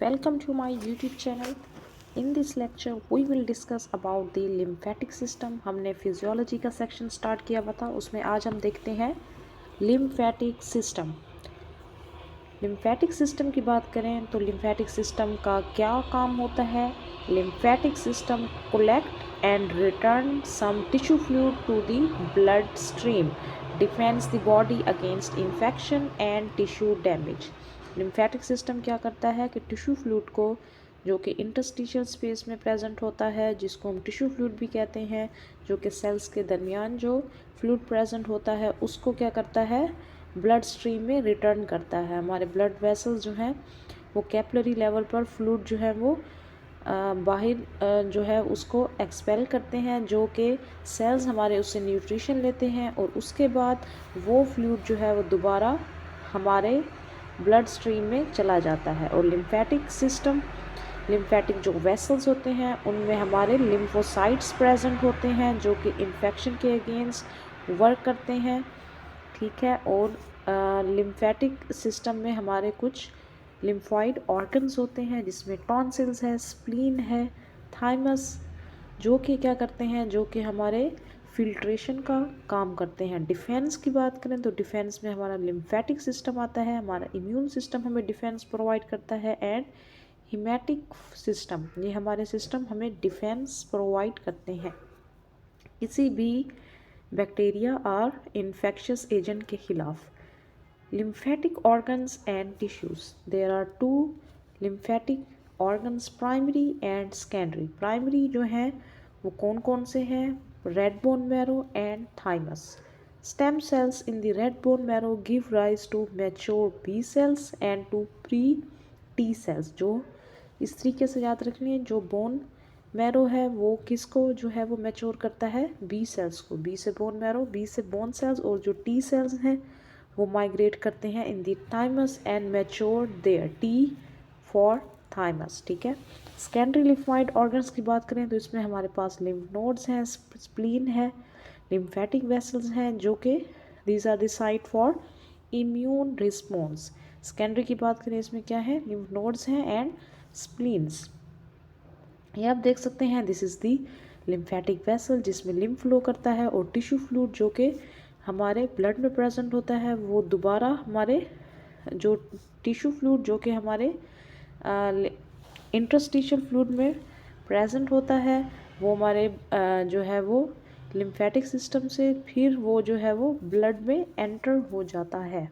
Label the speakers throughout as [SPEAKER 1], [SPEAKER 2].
[SPEAKER 1] Welcome to my YouTube channel. In this lecture we will discuss about the lymphatic system. हमने physiology का section start किया हुआ था, उसमें आज हम देखते हैं लिम्फेटिक सिस्टम। लिम्फेटिक सिस्टम की बात करें तो लिम्फेटिक सिस्टम का क्या काम होता है। Lymphatic system collect and return some tissue fluid to the blood stream, defends the body against infection and tissue damage. Lymphatic system क्या करता है कि टिश्यू फ्लूइड को, जो कि इंटरस्टिशियल स्पेस में प्रेजेंट होता है, जिसको हम टिश्यू फ्लूइड भी कहते हैं, जो कि सेल्स के दरमियान जो फ्लूइड प्रेजेंट होता है, उसको क्या करता है, ब्लड स्ट्रीम में रिटर्न करता है। हमारे ब्लड वेसल्स जो हैं वो कैपिलरी लेवल पर फ्लूइड जो है वो बाहर जो है उसको एक्सपेल करते हैं, जो कि सेल्स हमारे उससे न्यूट्रिशन लेते हैं और उसके बाद वो फ्लूइड जो है वो दोबारा हमारे ब्लड स्ट्रीम में चला जाता है। और लिम्फेटिक सिस्टम, लिम्फेटिक जो वेसल्स होते हैं उनमें हमारे लिम्फोसाइट्स प्रेजेंट होते हैं, जो कि इन्फेक्शन के अगेंस्ट वर्क करते हैं। ठीक है। और लिम्फेटिक सिस्टम में हमारे कुछ लिम्फॉइड ऑर्गन्स होते हैं, जिसमें टॉन्सिल्स है, स्प्लीन है, थाइमस, जो कि क्या करते हैं, जो कि हमारे फिल्ट्रेशन का काम करते हैं। डिफेंस की बात करें तो डिफेंस में हमारा लिम्फेटिक सिस्टम आता है, हमारा इम्यून सिस्टम हमें डिफेंस प्रोवाइड करता है, एंड हिमेटिक सिस्टम, ये हमारे सिस्टम हमें डिफेंस प्रोवाइड करते हैं किसी भी बैक्टीरिया और इन्फेक्शियस एजेंट के खिलाफ। lymphatic organs and tissues, there are two lymphatic organs, primary and secondary। primary जो है वो कौन कौन से हैं, red bone marrow and thymus। stem cells in the red bone marrow give rise to mature B cells and to pre T cells। जो इस तरीके से याद रखनी है, जो बोन मैरो है वो किसको जो है वो मैच्योर करता है, बी सेल्स को। बी से बोन मैरो, बी से बोन सेल्स, और जो टी सेल्स हैं वो माइग्रेट करते हैं in the thymus and mature there, T for thymus. ठीक है। सेकेंडरी लिम्फॉइड ऑर्गन्स की बात करें तो इसमें हमारे पास लिम्फ नोड्स हैं, स्प्लीन है, लिम्फेटिक वेसल्स हैं, जो कि these are the site for immune response. Secondary की बात करें इसमें क्या है, लिम्फ नोड्स हैं एंड स्प्लीन्स। ये आप देख सकते हैं, this is the lymphatic vessel, जिसमें लिम्फ फ्लो करता है, और टिश्यू फ्लूइड जो कि हमारे ब्लड में प्रेजेंट होता है वो दोबारा हमारे जो टिश्यू फ्लूइड जो कि हमारे इंटरस्टिशियल फ्लूइड में प्रेजेंट होता है, वो हमारे जो है वो लिम्फेटिक सिस्टम से फिर वो जो है वो ब्लड में एंटर हो जाता है।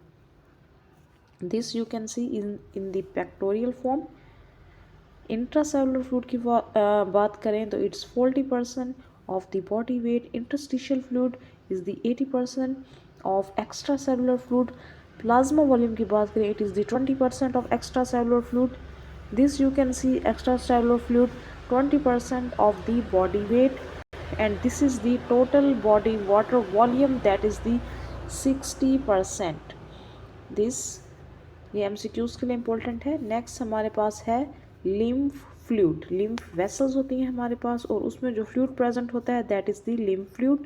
[SPEAKER 1] This you can see in the pectoral form. Intracellular fluid की बात करें तो it's 40% of the body weight. Interstitial fluid is the 80% of extra cellular fluid. Plasma volume की बात करें, it is the 20% of extra cellular fluid. This you can see extra cellular fluid 20% of the body weight, and this is the total body water volume, that is the 60%। this ये MCQs के लिए important है। Next हमारे पास है lymph fluid. Lymph vessels होती हैं हमारे पास, और उसमें जो फ्लूइड प्रेजेंट होता है that is the lymph fluid.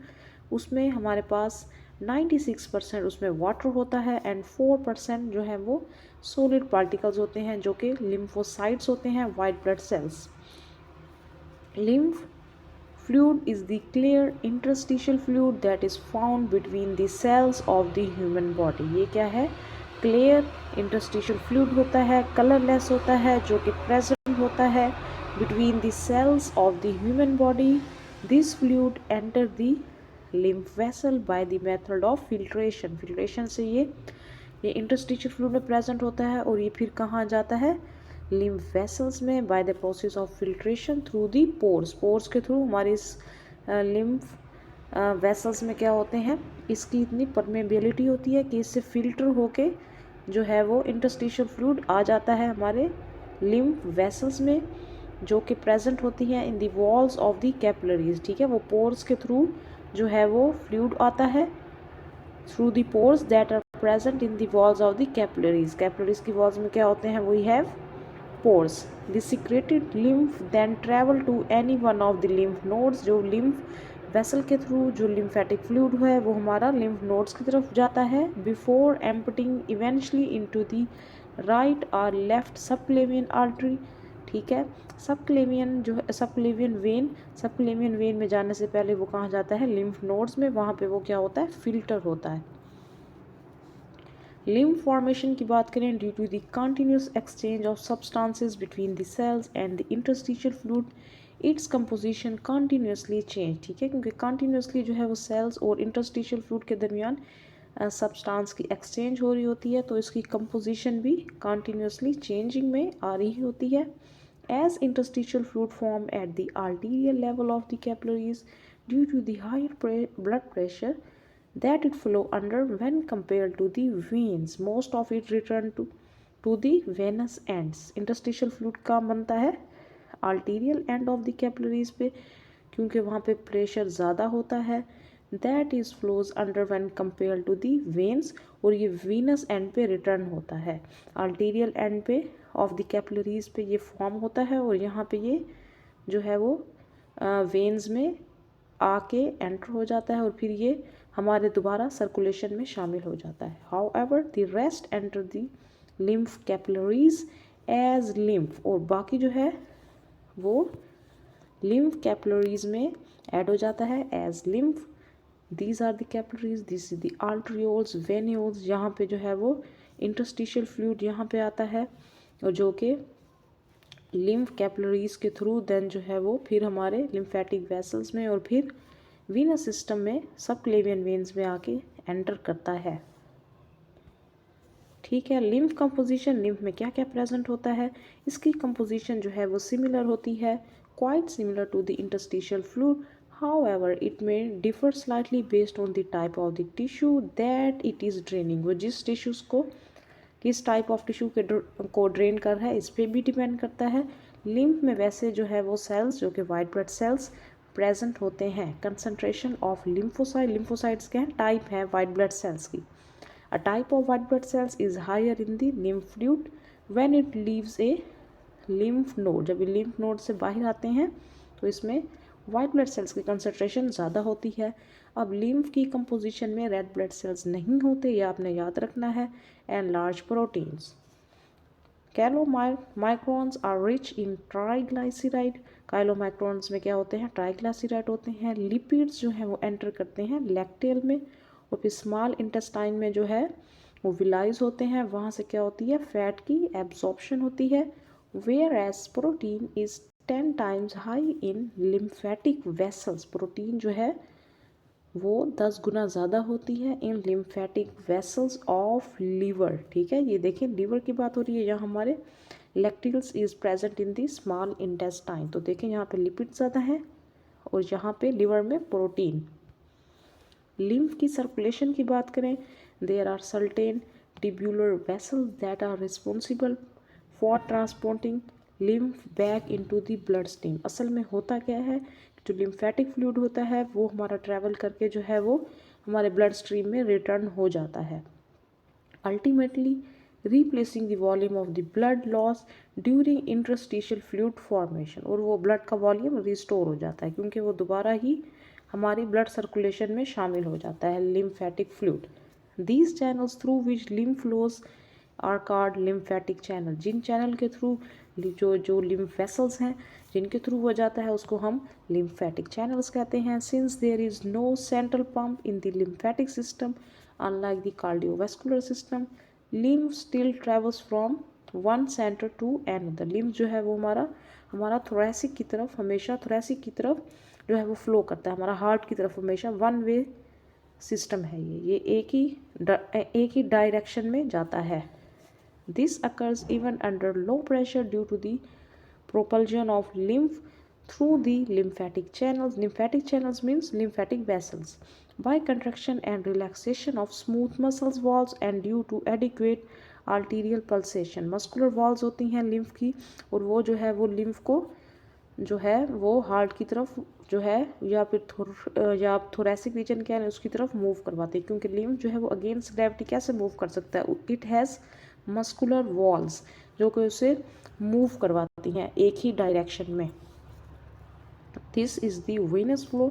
[SPEAKER 1] उसमें हमारे पास 96% उसमें वाटर होता है, एंड 4% जो है वो सॉलिड पार्टिकल्स होते हैं, जो कि लिम्फोसाइट्स होते हैं, white blood cells. Lymph fluid is the clear interstitial fluid that is found between the cells of the human body। ये क्या है, क्लियर इंटरस्टिशियल फ्लूइड होता है, कलरलेस होता है, जो कि प्रेजेंट होता है between the cells of the human body. This fluid enter the lymph vessel by the method of filtration. Filtration से ये इंटरस्टिशियल फ्लूइड में प्रेजेंट होता है, और ये फिर कहाँ जाता है, लिम्फ वेसल्स में, by the process of filtration through the pores. Pores के थ्रू हमारे इस लिम्फ वेसल्स में क्या होते हैं, इसकी इतनी परमेबिलिटी होती है कि इससे फिल्टर होके जो है वो इंटरस्टिशियल फ्लूइड आ जाता है हमारे लिम्फ वेसल्स में, जो कि प्रेजेंट होती हैं इन the walls of the capillaries. ठीक है। वो पोर्स के थ्रू जो है वो फ्लूइड आता है, through the pores that are present in the walls of the capillaries. Capillaries की वॉल्स में क्या होते हैं, we have pores। The secreted lymph then travel to any one of the lymph nodes। जो lymph vessel के थ्रू जो lymphatic fluid है वो हमारा lymph nodes की तरफ जाता है, before emptying eventually into the right और लेफ्ट सबक्लेवियन आर्टरी, ठीक है। सबक्लेवियन जो है सबक्लेवियन वेन में जाने से पहले वो कहाँ जाता है, लिम्फ नोड्स में, वहाँ पे वो क्या होता है, फिल्टर होता है। लिम्फ फॉर्मेशन की बात करें, due to the continuous exchange of substances between the cells and the interstitial fluid, its composition continuously change, ठीक है, क्योंकि कंटिन्यूसली जो है वो सेल्स और इंटरस्टिशियल फ्लूइड के दरमियान सब्सटेंस की एक्सचेंज हो रही होती है, तो इसकी कंपोजिशन भी कंटिन्यूसली चेंजिंग में आ रही होती है। As interstitial fluid form at the arterial level of the capillaries due to the higher blood pressure that it flow under when compared to the veins, most of it return to the venous ends. Interstitial fluid का बनता है arterial end of the capillaries पे, क्योंकि वहाँ पे pressure ज़्यादा होता है। That is flows under when compare to the veins, और ये वीनस एंड पे रिटर्न होता है। आर्टीरियल एंड पे ऑफ द कैपिलरीज पे ये फॉर्म होता है, और यहाँ पे ये जो है वो वेन्स में आके एंटर हो जाता है, और फिर ये हमारे दोबारा सर्कुलेशन में शामिल हो जाता है। However the rest enter the lymph capillaries as lymph, और बाकी जो है वो लिम्फ कैपिलरीज में ऐड हो जाता है as lymph. These are the capillaries, this is the arterioles, venules, यहाँ पे जो है वो इंटरस्टिशियल फ्लूइड यहाँ पे आता है, और जो कि लिम्फ कैपिलरीज के थ्रू देन जो है वो फिर हमारे लिम्फेटिक वेसल्स में और फिर वीनस सिस्टम में सबक्लेवियन वेन्स में आके एंटर करता है, ठीक है। लिम्फ कंपोजिशन, लिम्फ में क्या क्या प्रेजेंट होता है, इसकी कंपोजिशन जो है वो सिमिलर होती है, quite similar to the interstitial fluid. However, it may differ slightly based on the type of the tissue that it is draining. वो जिस टिश्यूज़ को किस टाइप ऑफ टिश्यू को ड्रेन कर रहा है इस पर भी डिपेंड करता है। लिम्फ में वैसे जो है वो सेल्स जो कि वाइट ब्लड सेल्स प्रेजेंट होते हैं। कंसंट्रेशन ऑफ लिम्फोसाइट्स क्या है, टाइप है वाइट ब्लड सेल्स की। A type of white blood cells is higher in the lymph fluid when it leaves a lymph node. जब ये lymph node से बाहर आते हैं तो इसमें वाइट ब्लड सेल्स की कंसंट्रेशन ज़्यादा होती है। अब लिम्फ की कंपोजिशन में रेड ब्लड सेल्स नहीं होते, ये आपने याद रखना है। And large proteins, chylomicrons are rich in triglyceride. Chylomicrons में क्या होते हैं, ट्राइग्लाइसराइड होते हैं। लिपिड्स जो हैं वो एंटर करते हैं लैक्टेल में, और फिर स्मॉल इंटेस्टाइन में जो है वो विलाइज होते हैं, वहाँ से क्या होती है, फैट की एब्जॉर्प्शन होती है। Whereas protein is 10 times high in lymphatic vessels, protein जो है वो 10 गुना ज़्यादा होती है in lymphatic vessels of liver, ठीक है। ये देखें लीवर की बात हो रही है, यहाँ हमारे lacteals is present in the small intestine, तो देखें यहाँ पे लिपिड ज़्यादा है और यहाँ पे लिवर में प्रोटीन। लिम्फ की सर्कुलेशन की बात करें, there are certain tubular vessels that are responsible for transporting lymph back into the blood stream. असल में होता क्या है, जो लिम्फेटिक फ्लूइड होता है वो हमारा ट्रैवल करके जो है वो हमारे ब्लड स्ट्रीम में रिटर्न हो जाता है, ultimately replacing the volume of the blood loss during interstitial fluid formation. और वो ब्लड का वॉल्यूम रिस्टोर हो जाता है क्योंकि वो दोबारा ही हमारी ब्लड सर्कुलेशन में शामिल हो जाता है lymphatic fluid. These channels through which lymph flows are called lymphatic channel. जिन चैनल के थ्रू जो लिम्फ वेसल्स हैं जिनके थ्रू वो जाता है उसको हम लिम्फेटिक चैनल्स कहते हैं। Since there is no central pump in the lymphatic system unlike the cardiovascular system, lymph still travels from one centre to another. Lymph जो है वो हमारा थोरेसिक की तरफ, हमेशा थोरेसिक की तरफ जो है वो फ्लो करता है, हमारा हार्ट की तरफ हमेशा वन वे सिस्टम है ये एक ही डायरेक्शन में जाता है। This occurs even under low pressure due to the propulsion of lymph through the lymphatic channels. Lymphatic channels means lymphatic vessels by contraction and relaxation of smooth muscles walls and due to adequate arterial pulsation. muscular walls होती हैं lymph की और वो जो है वो lymph को जो है वो हार्ट की तरफ जो है या फिर या थोरेसिक रीजन क्या है उसकी तरफ मूव करवाते हैं, क्योंकि लिम्फ जो है वो अगेंस्ट ग्रेविटी कैसे मूव कर सकता है, इट हैज़ मस्कुलर वॉल्स जो कि उसे मूव करवाती हैं एक ही डायरेक्शन में। This is the venous flow,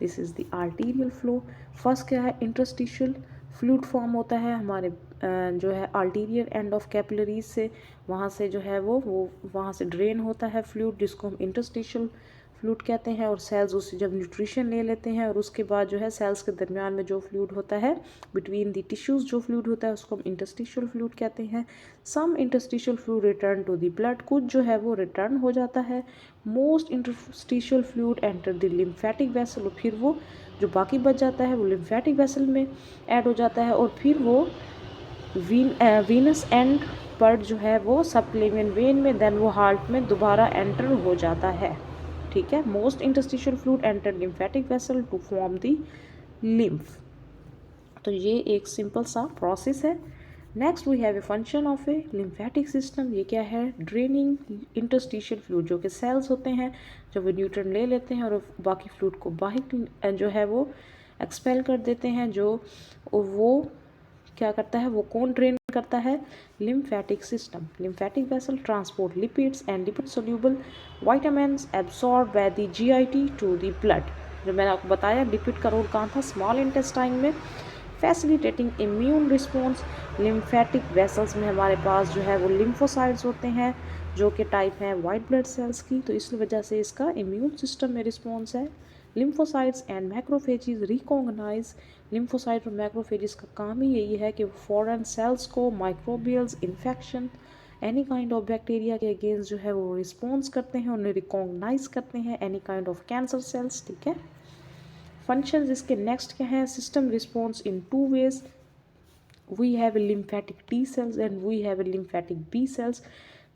[SPEAKER 1] this is the arterial flow. First क्या है, इंटरस्टिशियल फ्लूइड फॉर्म होता है हमारे जो है अल्टीरियर एंड ऑफ कैपिलरीज से वहाँ से जो है वो वहाँ से ड्रेन होता है फ्लूइड, जिसको हम इंटरस्टिशियल फ्लूइड कहते हैं। और सेल्स उससे जब न्यूट्रिशन ले लेते हैं और उसके बाद जो है सेल्स के दरमियान में जो फ्लूइड होता है, बिटवीन द टिश्यूज़ जो फ्लूइड होता है उसको हम इंटरस्टिशियल फ्लूइड कहते हैं। Some interstitial fluid return to the blood, कुछ जो है वो रिटर्न हो जाता है। Most interstitial fluid enter the lymphatic vessel, और फिर वो जो बाकी बच जाता है वो लिम्फेटिक वेसल में ऐड हो जाता है, और फिर वो वीनस एंड पर जो है वो सबक्लेवियन वेन में, देन वो हार्ट में दोबारा एंटर हो जाता है। ठीक है, most interstitial fluid enter lymphatic vessel to form the lymph. तो ये एक सिंपल सा प्रोसेस है। Next we have a function of a lymphatic system. ये क्या है? ड्रेनिंग इंटरस्टिशियल फ्लूइड, जो कि सेल्स होते हैं जब वो न्यूट्रन ले लेते हैं और बाकी फ्लूइड को बाहर जो है वो एक्सपेल कर देते हैं। जो वो क्या करता है, वो कौन ड्रेन करता है? Lymphatic system. Lymphatic vessel transport lipids and lipid soluble vitamins absorb by the GIT to the blood. जो मैंने आपको बताया लिपिड का रोल कहाँ था? स्मॉल इंटेस्टाइन में। Facilitating immune response, lymphatic vessels में हमारे पास जो है वो लिम्फोसाइट्स होते हैं जो कि टाइप हैं वाइट ब्लड सेल्स की, तो इस वजह से इसका इम्यून सिस्टम में रिस्पॉन्स है। Lymphocytes and macrophages recognise, lymphocyte और मैक्रोफेजेस का काम ही यही है कि वो फॉरेन सेल्स को microbials, infection, any kind of bacteria के अगेंस्ट जो है वो रिस्पॉन्स करते हैं, उन्हें रिकॉग्नाइज करते हैं, any kind of cancer cells. ठीक है, फंक्शंस इसके नेक्स्ट क्या हैं? System response in two ways, we have a lymphatic T cells and we have a lymphatic B cells.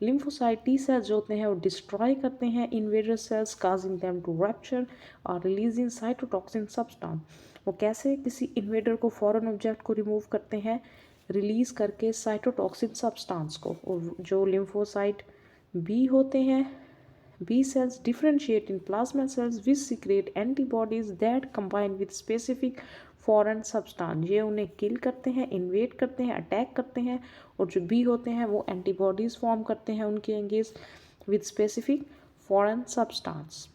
[SPEAKER 1] Lymphocyte T cells जो होते हैं वो डिस्ट्रॉय करते हैं invader cells, causing them to rupture और रिलीजिंग साइटोटॉक्सिन सब्सटेंस। वो कैसे? किसी इन्वेडर को, फॉरेन ऑब्जेक्ट को रिमूव करते हैं रिलीज करके साइटोटॉक्सिन सब्सटेंस को। और जो लिम्फोसाइट बी होते हैं, B cells differentiate in plasma cells which secrete antibodies that combine with specific foreign substance। ये उन्हें किल करते हैं, इन्वेड करते हैं, अटैक करते हैं, और जो B होते हैं वो एंटीबॉडीज़ फॉर्म करते हैं उनके against with specific foreign substance.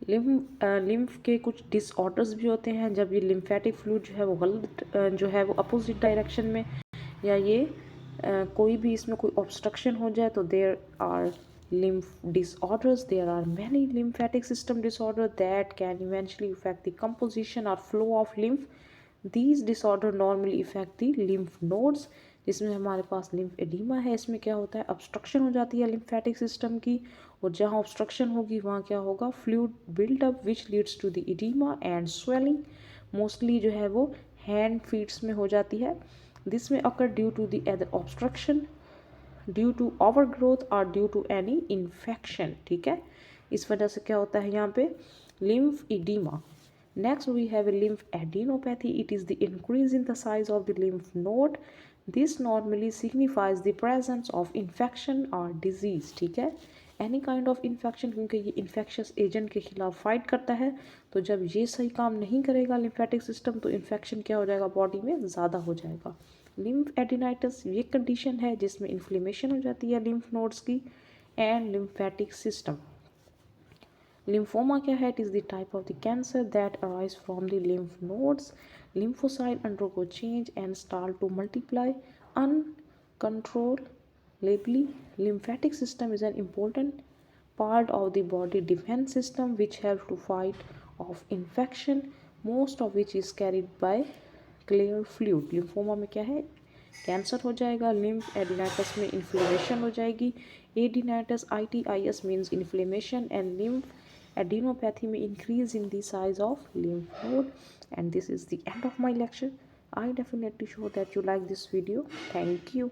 [SPEAKER 1] Lymph के कुछ डिसऑर्डर्स भी होते हैं जब ये लिम्फेटिक फ्लूइड जो है वो गलत जो है वो अपोजिट डायरेक्शन में, या ये कोई भी इसमें कोई ऑब्स्ट्रक्शन हो जाए, तो there are lymph disorders. There are many lymphatic system disorder that can eventually affect the composition or flow of lymph. These disorder normally affect the lymph nodes, जिसमें हमारे पास लिम्फ एडिमा है। इसमें क्या होता है? ऑब्स्ट्रक्शन हो जाती है लिम्फेटिक सिस्टम की, और जहाँ ऑब्स्ट्रक्शन होगी वहाँ क्या होगा? Fluid buildup which leads to the oedema and swelling. Mostly जो है वो हैंड फीट्स में हो जाती है। This may occur due to the other obstruction, due to overgrowth और ड्यू टू एनी इन्फेक्शन। ठीक है, इस वजह से क्या होता है यहाँ पे? Lymph oedema. Next we have a lymphadenopathy. It is the increase in the size of the lymph node. This normally signifies the presence of infection और डिजीज। ठीक है, एनी काइंड ऑफ इन्फेक्शन, क्योंकि ये infectious agent के खिलाफ fight करता है। तो जब ये सही काम नहीं करेगा लिम्फेटिक सिस्टम, तो इन्फेक्शन क्या हो जाएगा? बॉडी में ज़्यादा हो जाएगा। लिम्फ एडिनाइटिस ये कंडीशन है जिसमें इन्फ्लेमेशन हो जाती है लिम्फ नोड्स की एंड लिम्फेटिक सिस्टम। लिम्फोमा क्या है? It is the type of the cancer that arise from the lymph nodes. Lymphocyte undergo change and start to multiply uncontrollably. Lymphatic system is an important part of the body defense system which helps to fight off infection, most of which is carried by clear fluid. Lymphoma में क्या है? Cancer हो जाएगा। Lymph एडिनाइटिस में inflammation हो जाएगी। Adenitis ITIS means inflammation, and lymph adenopathy में increase in the size of lymph node. And this is the end of my lecture. I definitely sure that you like this video. Thank you.